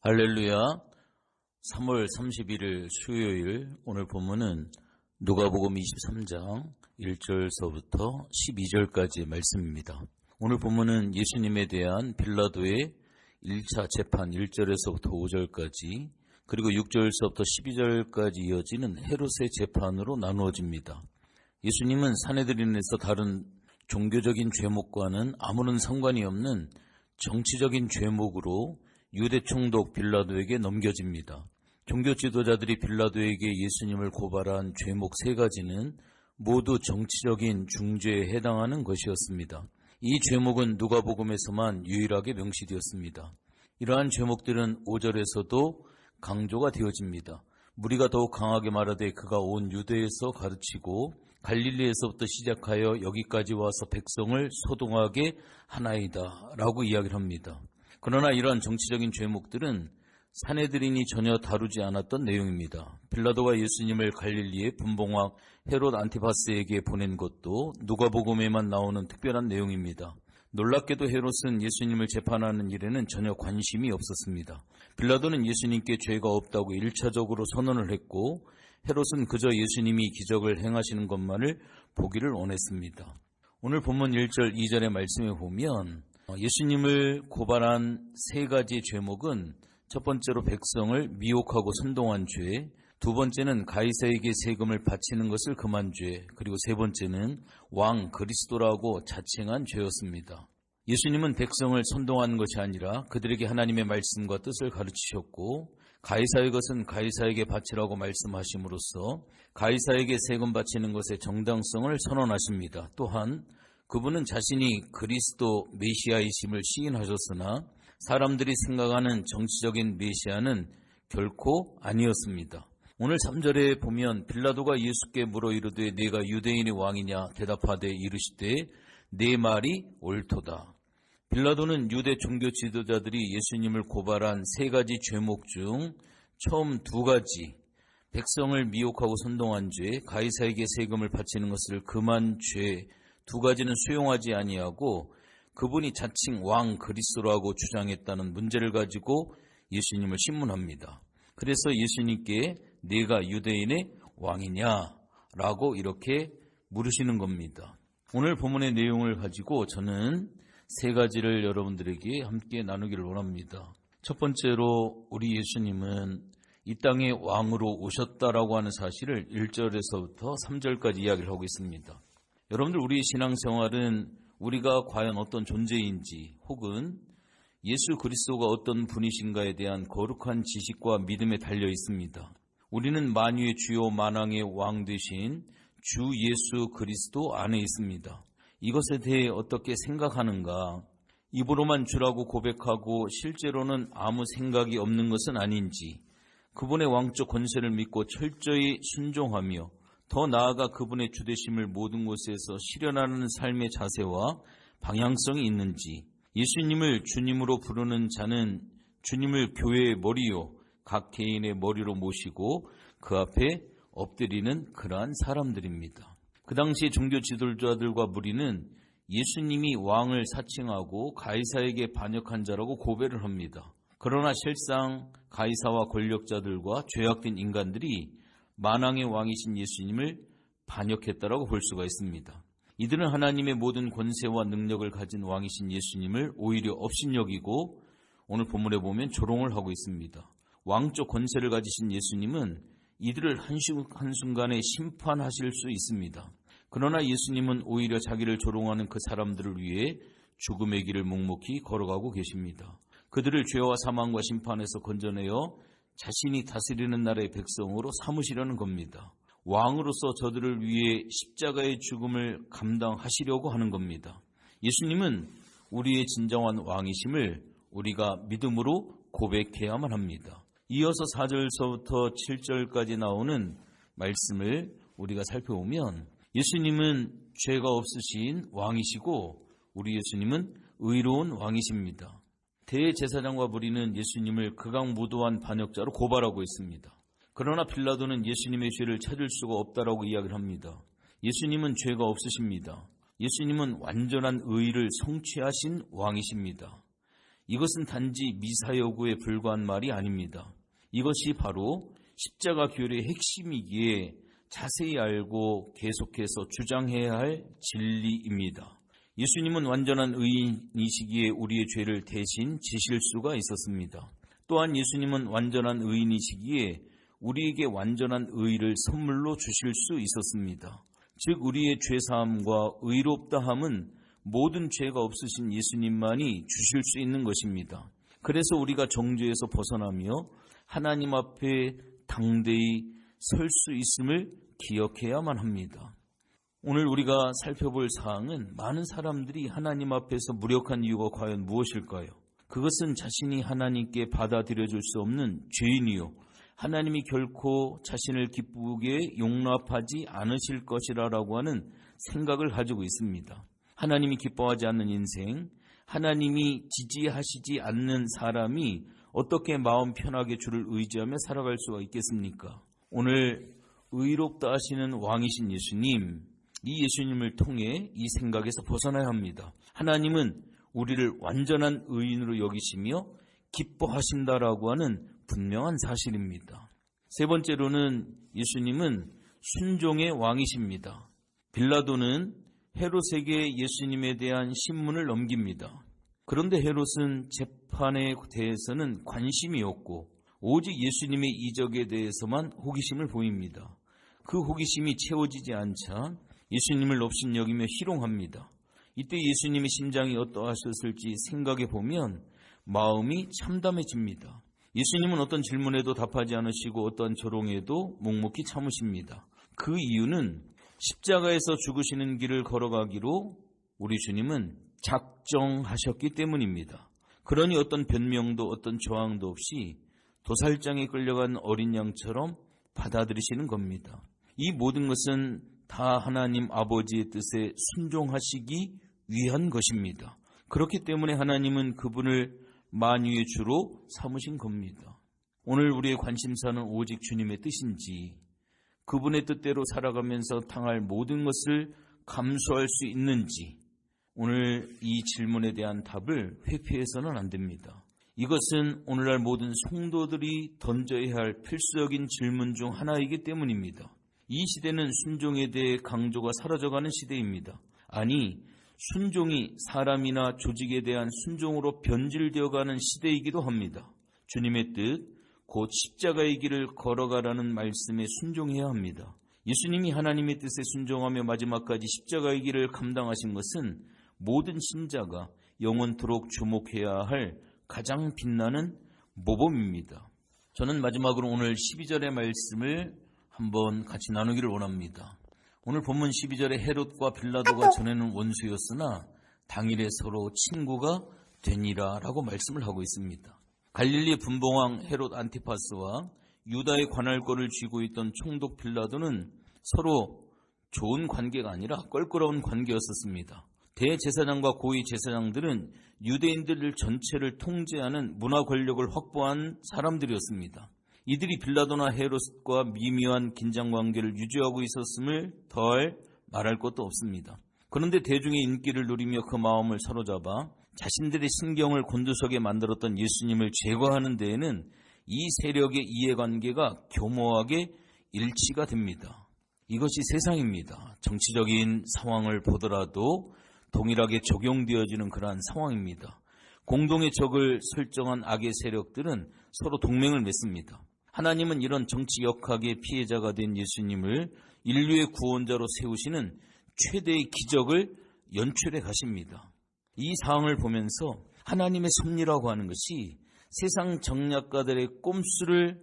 할렐루야. 3월 31일 수요일 오늘 본문은 누가복음 23장 1절서부터 12절까지의 말씀입니다. 오늘 본문은 예수님에 대한 빌라도의 1차 재판 1절에서부터 5절까지 그리고 6절서부터 12절까지 이어지는 헤롯의 재판으로 나누어집니다. 예수님은 산헤드린에서 다른 종교적인 죄목과는 아무런 상관이 없는 정치적인 죄목으로 유대 총독 빌라도에게 넘겨집니다. 종교 지도자들이 빌라도에게 예수님을 고발한 죄목 3가지는 모두 정치적인 중죄에 해당하는 것이었습니다. 이 죄목은 누가복음에서만 유일하게 명시되었습니다. 이러한 죄목들은 5절에서도 강조가 되어집니다. 무리가 더욱 강하게 말하되 그가 온 유대에서 가르치고 갈릴리에서부터 시작하여 여기까지 와서 백성을 소동하게 하나이다 라고 이야기를 합니다. 그러나 이러한 정치적인 죄목들은 산헤드린이 전혀 다루지 않았던 내용입니다. 빌라도가 예수님을 갈릴리의 분봉왕 헤롯 안티파스에게 보낸 것도 누가복음에만 나오는 특별한 내용입니다. 놀랍게도 헤롯은 예수님을 재판하는 일에는 전혀 관심이 없었습니다. 빌라도는 예수님께 죄가 없다고 1차적으로 선언을 했고 헤롯은 그저 예수님이 기적을 행하시는 것만을 보기를 원했습니다. 오늘 본문 1절 2절의 말씀에 보면 예수님을 고발한 3가지 죄목은 첫 번째로 백성을 미혹하고 선동한 죄, 두 번째는 가이사에게 세금을 바치는 것을 금한 죄, 그리고 세 번째는 왕 그리스도라고 자칭한 죄였습니다. 예수님은 백성을 선동하는 것이 아니라 그들에게 하나님의 말씀과 뜻을 가르치셨고 가이사의 것은 가이사에게 바치라고 말씀하심으로써 가이사에게 세금 바치는 것의 정당성을 선언하십니다. 또한 그분은 자신이 그리스도 메시아이심을 시인하셨으나 사람들이 생각하는 정치적인 메시아는 결코 아니었습니다. 오늘 3절에 보면 빌라도가 예수께 물어 이르되 네가 유대인의 왕이냐 대답하되 이르시되 네 말이 옳도다. 빌라도는 유대 종교 지도자들이 예수님을 고발한 3가지 죄목 중 처음 2가지 백성을 미혹하고 선동한 죄, 가이사에게 세금을 바치는 것을 금한 죄 2가지는 수용하지 아니하고 그분이 자칭 왕 그리스도라고 주장했다는 문제를 가지고 예수님을 신문합니다. 그래서 예수님께 네가 유대인의 왕이냐라고 이렇게 물으시는 겁니다. 오늘 본문의 내용을 가지고 저는 3가지를 여러분들에게 함께 나누기를 원합니다. 첫 번째로 우리 예수님은 이 땅에 왕으로 오셨다라고 하는 사실을 1절에서부터 3절까지 이야기를 하고 있습니다. 여러분들 우리의 신앙생활은 우리가 과연 어떤 존재인지 혹은 예수 그리스도가 어떤 분이신가에 대한 거룩한 지식과 믿음에 달려 있습니다. 우리는 만유의 주요 만왕의 왕 되신 주 예수 그리스도 안에 있습니다. 이것에 대해 어떻게 생각하는가? 입으로만 주라고 고백하고 실제로는 아무 생각이 없는 것은 아닌지 그분의 왕적 권세를 믿고 철저히 순종하며 더 나아가 그분의 주되심을 모든 곳에서 실현하는 삶의 자세와 방향성이 있는지 예수님을 주님으로 부르는 자는 주님을 교회의 머리요 각 개인의 머리로 모시고 그 앞에 엎드리는 그러한 사람들입니다. 그 당시 종교 지도자들과 무리는 예수님이 왕을 사칭하고 가이사에게 반역한 자라고 고배를 합니다. 그러나 실상 가이사와 권력자들과 죄악된 인간들이 만왕의 왕이신 예수님을 반역했다라고 볼 수가 있습니다. 이들은 하나님의 모든 권세와 능력을 가진 왕이신 예수님을 오히려 업신여기고 오늘 본문에 보면 조롱을 하고 있습니다. 왕적 권세를 가지신 예수님은 이들을 한순간에 심판하실 수 있습니다. 그러나 예수님은 오히려 자기를 조롱하는 그 사람들을 위해 죽음의 길을 묵묵히 걸어가고 계십니다. 그들을 죄와 사망과 심판에서 건져내어 자신이 다스리는 나라의 백성으로 삼으시려는 겁니다. 왕으로서 저들을 위해 십자가의 죽음을 감당하시려고 하는 겁니다. 예수님은 우리의 진정한 왕이심을 우리가 믿음으로 고백해야만 합니다. 이어서 4절서부터 7절까지 나오는 말씀을 우리가 살펴보면 예수님은 죄가 없으신 왕이시고 우리 예수님은 의로운 왕이십니다. 대제사장과 무리는 예수님을 극악무도한 반역자로 고발하고 있습니다. 그러나 빌라도는 예수님의 죄를 찾을 수가 없다라고 이야기를 합니다. 예수님은 죄가 없으십니다. 예수님은 완전한 의를 성취하신 왕이십니다. 이것은 단지 미사여구에 불과한 말이 아닙니다. 이것이 바로 십자가 교리의 핵심이기에 자세히 알고 계속해서 주장해야 할 진리입니다. 예수님은 완전한 의인이시기에 우리의 죄를 대신 지실 수가 있었습니다. 또한 예수님은 완전한 의인이시기에 우리에게 완전한 의를 선물로 주실 수 있었습니다. 즉 우리의 죄사함과 의롭다함은 모든 죄가 없으신 예수님만이 주실 수 있는 것입니다. 그래서 우리가 정죄에서 벗어나며 하나님 앞에 당대히 설 수 있음을 기억해야만 합니다. 오늘 우리가 살펴볼 사항은 많은 사람들이 하나님 앞에서 무력한 이유가 과연 무엇일까요? 그것은 자신이 하나님께 받아들여줄 수 없는 죄인이요, 하나님이 결코 자신을 기쁘게 용납하지 않으실 것이라고 하는 생각을 가지고 있습니다. 하나님이 기뻐하지 않는 인생, 하나님이 지지하시지 않는 사람이 어떻게 마음 편하게 주를 의지하며 살아갈 수가 있겠습니까? 오늘 의롭다 하시는 왕이신 예수님, 이 예수님을 통해 이 생각에서 벗어나야 합니다. 하나님은 우리를 완전한 의인으로 여기시며 기뻐하신다라고 하는 분명한 사실입니다. 세 번째로는 예수님은 순종의 왕이십니다. 빌라도는 헤롯에게 예수님에 대한 신문을 넘깁니다. 그런데 헤롯은 재판에 대해서는 관심이 없고 오직 예수님의 이적에 대해서만 호기심을 보입니다. 그 호기심이 채워지지 않자 예수님을 업신여기며 희롱합니다. 이때 예수님의 심장이 어떠하셨을지 생각해 보면 마음이 참담해집니다. 예수님은 어떤 질문에도 답하지 않으시고 어떤 조롱에도 묵묵히 참으십니다. 그 이유는 십자가에서 죽으시는 길을 걸어가기로 우리 주님은 작정하셨기 때문입니다. 그러니 어떤 변명도 어떤 저항도 없이 도살장에 끌려간 어린 양처럼 받아들이시는 겁니다. 이 모든 것은 다 하나님 아버지의 뜻에 순종하시기 위한 것입니다. 그렇기 때문에 하나님은 그분을 만유의 주로 삼으신 겁니다. 오늘 우리의 관심사는 오직 주님의 뜻인지, 그분의 뜻대로 살아가면서 당할 모든 것을 감수할 수 있는지, 오늘 이 질문에 대한 답을 회피해서는 안 됩니다. 이것은 오늘날 모든 성도들이 던져야 할 필수적인 질문 중 하나이기 때문입니다. 이 시대는 순종에 대해 강조가 사라져가는 시대입니다. 아니, 순종이 사람이나 조직에 대한 순종으로 변질되어가는 시대이기도 합니다. 주님의 뜻, 곧 십자가의 길을 걸어가라는 말씀에 순종해야 합니다. 예수님이 하나님의 뜻에 순종하며 마지막까지 십자가의 길을 감당하신 것은 모든 신자가 영원토록 주목해야 할 가장 빛나는 모범입니다. 저는 마지막으로 오늘 12절의 말씀을 한번 같이 나누기를 원합니다. 오늘 본문 12절에 헤롯과 빌라도가 전에는 원수였으나 당일에 서로 친구가 되니라 라고 말씀을 하고 있습니다. 갈릴리 분봉왕 헤롯 안티파스와 유다의 관할권을 쥐고 있던 총독 빌라도는 서로 좋은 관계가 아니라 껄끄러운 관계였었습니다. 대제사장과 고위 제사장들은 유대인들 전체를 통제하는 문화 권력을 확보한 사람들이었습니다. 이들이 빌라도나 헤롯과 미묘한 긴장 관계를 유지하고 있었음을 더할 말할 것도 없습니다. 그런데 대중의 인기를 누리며 그 마음을 사로잡아 자신들의 신경을 곤두서게 만들었던 예수님을 제거하는 데에는 이 세력의 이해관계가 교묘하게 일치가 됩니다. 이것이 세상입니다. 정치적인 상황을 보더라도 동일하게 적용되어지는 그러한 상황입니다. 공동의 적을 설정한 악의 세력들은 서로 동맹을 맺습니다. 하나님은 이런 정치 역학의 피해자가 된 예수님을 인류의 구원자로 세우시는 최대의 기적을 연출해 가십니다. 이 상황을 보면서 하나님의 섭리라고 하는 것이 세상 정략가들의 꼼수를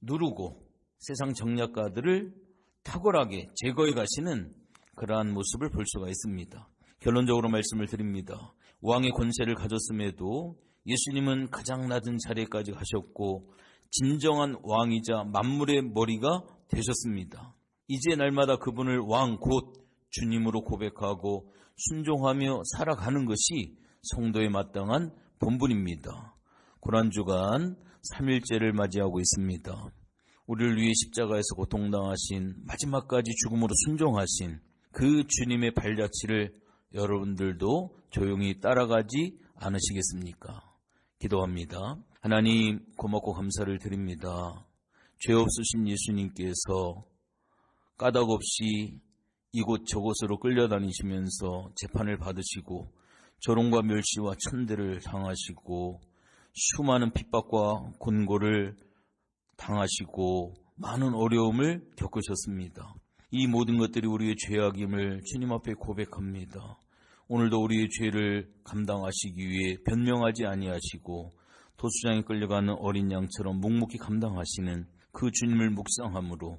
누르고 세상 정략가들을 탁월하게 제거해 가시는 그러한 모습을 볼 수가 있습니다. 결론적으로 말씀을 드립니다. 왕의 권세를 가졌음에도 예수님은 가장 낮은 자리까지 가셨고 진정한 왕이자 만물의 머리가 되셨습니다. 이제 날마다 그분을 왕 곧 주님으로 고백하고 순종하며 살아가는 것이 성도의 마땅한 본분입니다. 고난주간 3일째를 맞이하고 있습니다. 우리를 위해 십자가에서 고통당하신 마지막까지 죽음으로 순종하신 그 주님의 발자취를 여러분들도 조용히 따라가지 않으시겠습니까? 기도합니다. 하나님, 고맙고 감사를 드립니다. 죄 없으신 예수님께서 까닭 없이 이곳 저곳으로 끌려다니시면서 재판을 받으시고 조롱과 멸시와 천대를 당하시고 수많은 핍박과 곤고를 당하시고 많은 어려움을 겪으셨습니다. 이 모든 것들이 우리의 죄악임을 주님 앞에 고백합니다. 오늘도 우리의 죄를 감당하시기 위해 변명하지 아니하시고 도수장에 끌려가는 어린 양처럼 묵묵히 감당하시는 그 주님을 묵상함으로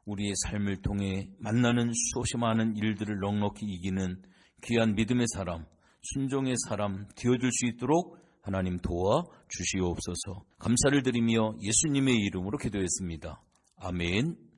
우리의 삶을 통해 만나는 수없이 많은 일들을 넉넉히 이기는 귀한 믿음의 사람, 순종의 사람 되어줄 수 있도록 하나님 도와 주시옵소서. 감사를 드리며 예수님의 이름으로 기도했습니다. 아멘.